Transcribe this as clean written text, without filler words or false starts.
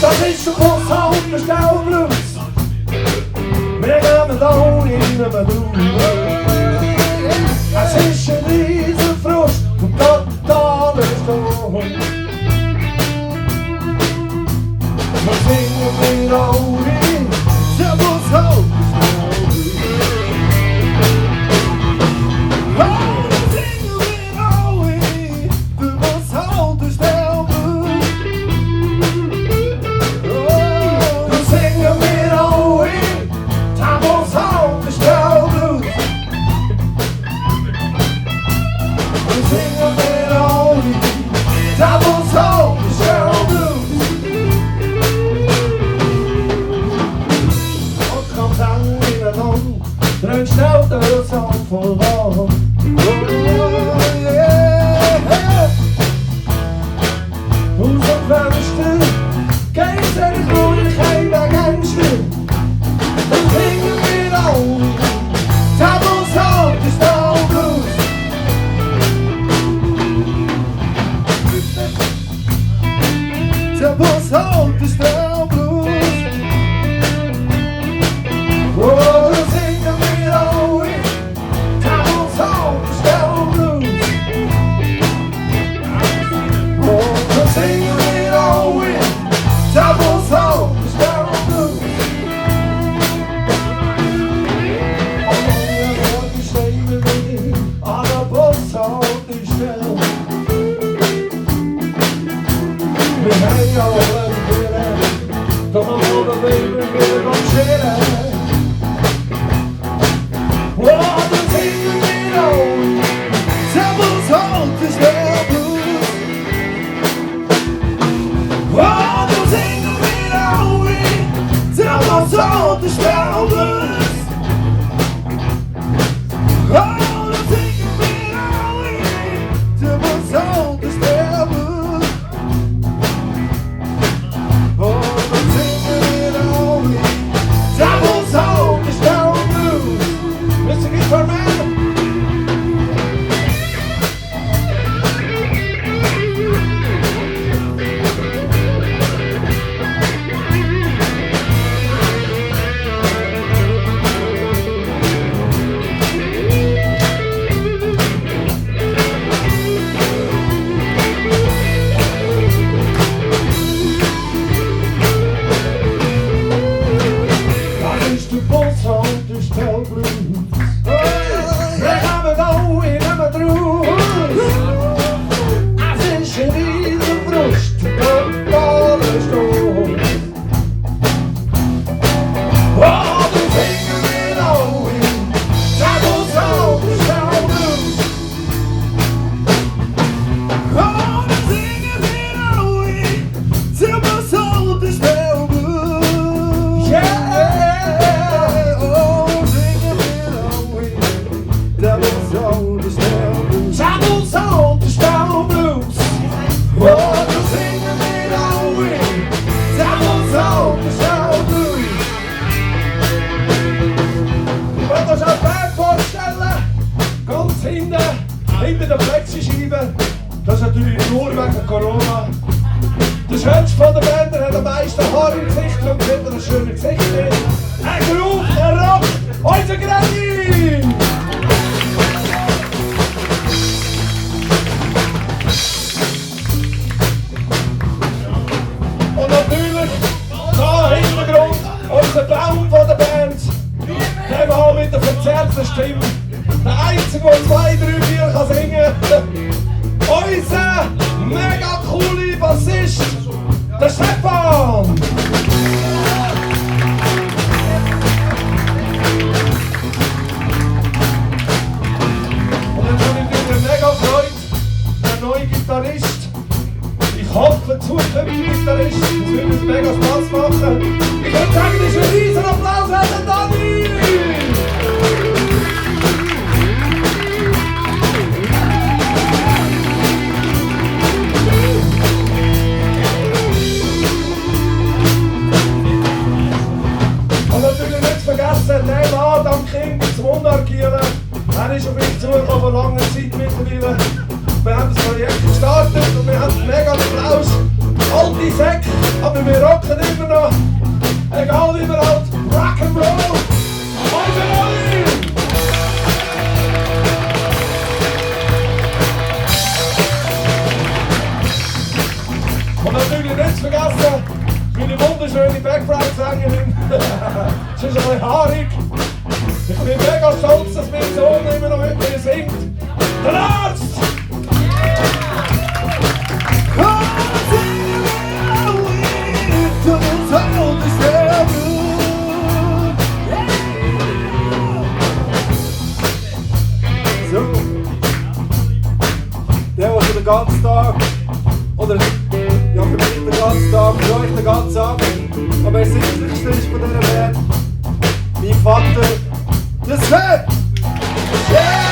Das ist schon was halt der Staubluss. Wir gehen da in den Blues. Es ist ein riesen Frust und totaler Sturm. Wir singen wieder alle, der was halt der Staubluss. Drøn snart og sånn for hva. Hoe zo verste, kijk er is nooit geen gangster. Dan zingen we weer al, dat ons hart is Staublues. Dat ons hart is Staublues. Hinter der Plexischeibe, das ist natürlich nur wegen Corona. Der Schönste von der Band hat am meisten Haar im Gesicht und hat ein schönes Gesicht. Ein Groove, ein Rock, unser Granny! Und natürlich, da im Hintergrund, unser Baum von der Band, der Mann mit der verzerrten Stimme. Der Einzige, der 2, 3, 4 kann singen. Unser mega coole Bassist, der Stefan. Und jetzt habe ich wieder mega Freude, der neue Gitarrist. Ich hoffe, zukünftige Gitarrist, das wird uns mega Spaß machen. Ich würde sagen, das ist ein riesen Applaus an den Dani. Er ist auf mich zugekommen vor langer Zeit mittlerweile. Wir haben das Projekt gestartet und wir haben mega Applaus. Alte Säcke, aber wir rocken immer noch. Egal wie wir alt, Rock'n'Roll! Rock'n'Roll! Und natürlich nicht zu vergessen, meine wunderschöne Background-Sängerin. Sie ist ein bisschen haarig. Ich bin mega stolz, dass mein Sohn immer noch mit mir singt. Der Arzt! So. Der schon den ganzen Tag, oder ja, für mich den ganzen Tag, für euch den ganzen Abend, aber das Wichtigste ist von dieser Band, mein Vater, der Sven! Yeah!